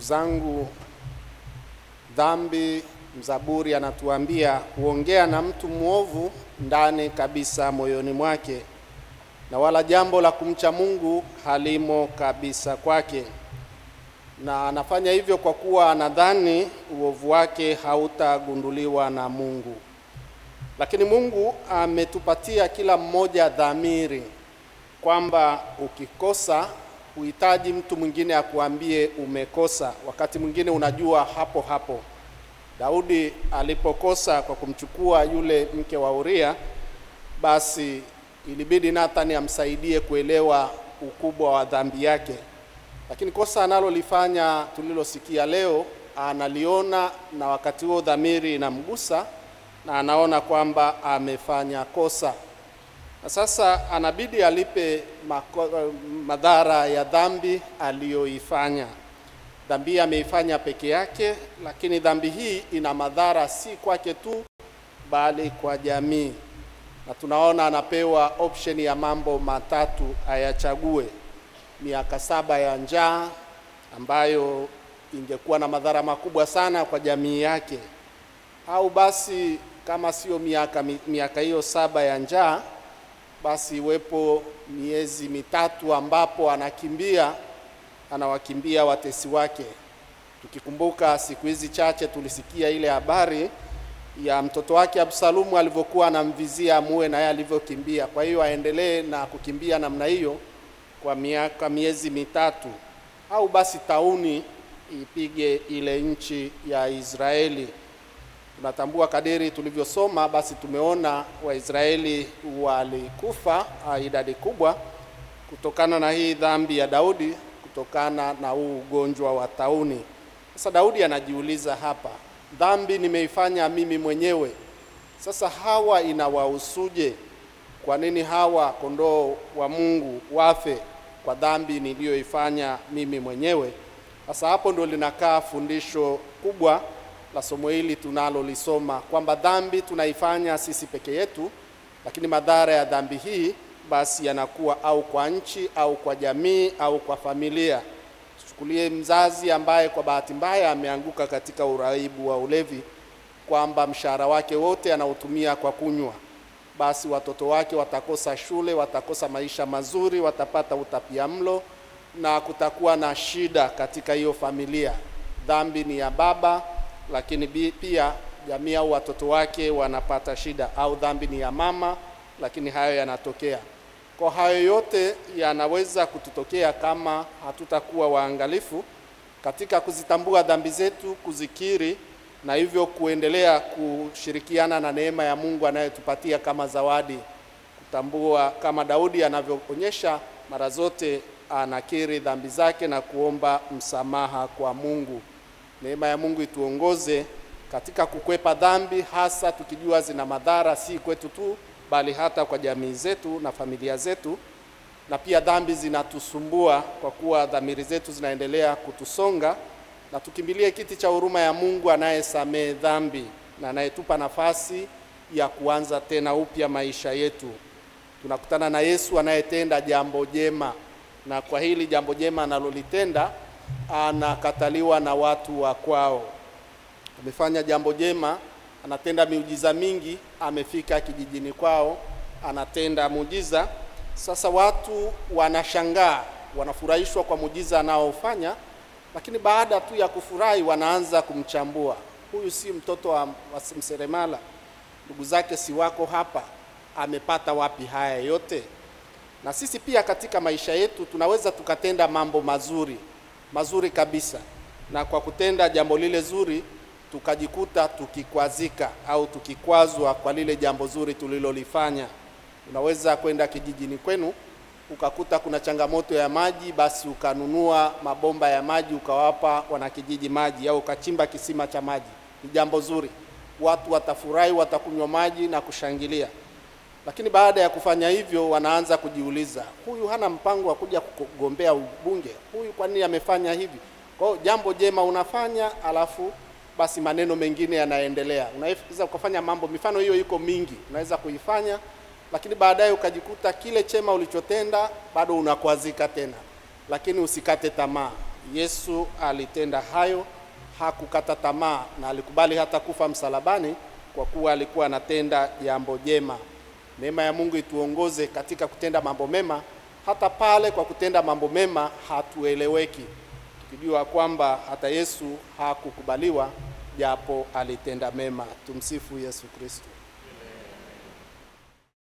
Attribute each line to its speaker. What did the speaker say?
Speaker 1: zangu, dhambi, mzaburi anatuambia, huongea na mtu mwovu ndani kabisa moyoni mwake, na wala jambo la kumcha Mungu halimo kabisa kwake. Na anafanya hivyo kwa kuwa anadhani uovu wake hautagunduliwa na Mungu. Lakini Mungu ametupatia kila mmoja dhamiri kwamba ukikosa uhitaji mtu mwingine akuambie umekosa. Wakati mwingine unajua hapo hapo. Daudi alipokosa kwa kumchukua yule mke wa Uria, basi ilibidi Nathani amsaidie kuelewa ukubwa wa dhambi yake. Lakini kosa analolifanya tulilosikia leo analiona, na wakati huo dhamiri inamgusa na anaona kwamba amefanya kosa. Na sasa anabidi alipe madhara ya dhambi aliyoifanya. Dhambi ameifanya peke yake, lakini dhambi hii ina madhara si kwake tu bali kwa jamii. Na tunaona anapewa option ya mambo matatu ayachague: miaka 7 ya njaa ambayo ingekuwa na madhara makubwa sana kwa jamii yake, au basi kama sio miaka hiyo 7 ya njaa, basi iwepo miezi 3 ambapo anawakimbia watesi wake. Tukikumbuka siku hizi chache tulisikia ile habari ya mtoto wake Absalomu alivyokuwa anamvizia muue na yeye alivyokimbia. Kwa hiyo aendelee na kukimbia namna hiyo kwa miezi 3, au basi tauni ipige ile nchi ya Israeli. Tunatambua kadiri tulivyosoma, basi tumeona Waisraeli walikufa idadi kubwa kutokana na hii dhambi ya Daudi, kutokana na huu ugonjwa wa tauni. Sasa Daudi anajiuliza hapa, dhambi nimeifanya mimi mwenyewe, sasa hawa inawahusuje? Kwa nini hawa kondoo wa Mungu wafe kwa dhambi niliyoifanya mimi mwenyewe? Sasa hapo ndo linakaa fundisho kubwa la somo hili tunalolisoma, kwamba dhambi tunaifanya sisi peke yetu, lakini madhara ya dhambi hii basi yanakuwa au kwa nchi au kwa jamii au kwa familia. Tuchukulie mzazi ambaye kwa bahati mbaya ameanguka katika uraibu wa ulevi, kwamba mshahara wake wote anautumia kwa kunywa, basi watoto wake watakosa shule, watakosa maisha mazuri, watapata utapiamlo na kutakuwa na shida katika hiyo familia. Dhambi ni ya baba, lakini pia jamii au watoto wake wanapata shida. Au dhambi ni ya mama, lakini hayo yanatokea. Kwa hayo yote yanaweza kututokea kama hatutakuwa waangalifu katika kuzitambua dhambi zetu, kuzikiri, na hivyo kuendelea kushirikiana na neema ya Mungu anayetupatia kama zawadi. Kutambua kama Daudi anavyoonyesha, mara zote anakiri dhambi zake na kuomba msamaha kwa Mungu. Neema ya Mungu ituongoze katika kukwepa dhambi, hasa tukijua zina madhara si kwetu tu bali hata kwa jamii zetu na familia zetu. Na pia dhambi zinatusumbua kwa kuwa dhamiri zetu zinaendelea kutusonga, na tukimbilie kiti cha huruma ya Mungu anayesamehe dhambi na anayetupa nafasi ya kuanza tena upya maisha yetu. Tunakutana na Yesu anayetenda jambo jema, na kwa hili jambo jema analolitenda anakataliwa na watu wa kwao. Amefanya jambo jema, anatenda miujiza mingi, amefika kijijini kwao, anatenda muujiza. Sasa watu wanashangaa, wanafurahishwa kwa muujiza anaofanya, lakini baada tu ya kufurahi wanaanza kumchambua. Huyu si mtoto wa mseremala? Ndugu zake si wako hapa? Amepata wapi haya yote? Na sisi pia katika maisha yetu tunaweza tukatenda mambo mazuri kabisa, na kwa kutenda jambo lile zuri tukajikuta tukikwazika au tukikwazwa kwa lile jambo zuri tulilolifanya. Unaweza kwenda kijijini kwenu ukakuta kuna changamoto ya maji, basi ukanunua mabomba ya maji ukawapa wanakijiji maji, au ukachimba kisima cha maji. Ni jambo zuri, watu watafurahi, watakunywa maji na kushangilia. Lakini baada ya kufanya hivyo wanaanza kujiuliza, huyu hana mpango wa kuja kugombea ubunge, huyu kwa nini amefanya hivi? Kwa hiyo jambo jema unafanya, alafu basi maneno mengine yanaendelea. Unaweza kufanya mambo, mifano hiyo iko mingi, unaweza kuifanya, lakini baadaye ukajikuta kile chema ulichotenda bado unakwazika tena. Lakini usikate tamaa. Yesu alitenda hayo, hakukata tamaa, na alikubali hata kufa msalabani kwa kuwa alikuwa anatenda jambo jema. Neema ya Mungu ituongoze katika kutenda mambo mema, hata pale kwa kutenda mambo mema hatueleweki, tukijua kwamba hata Yesu hakukubaliwa japo alitenda mema. Tumsifu Yesu Kristo.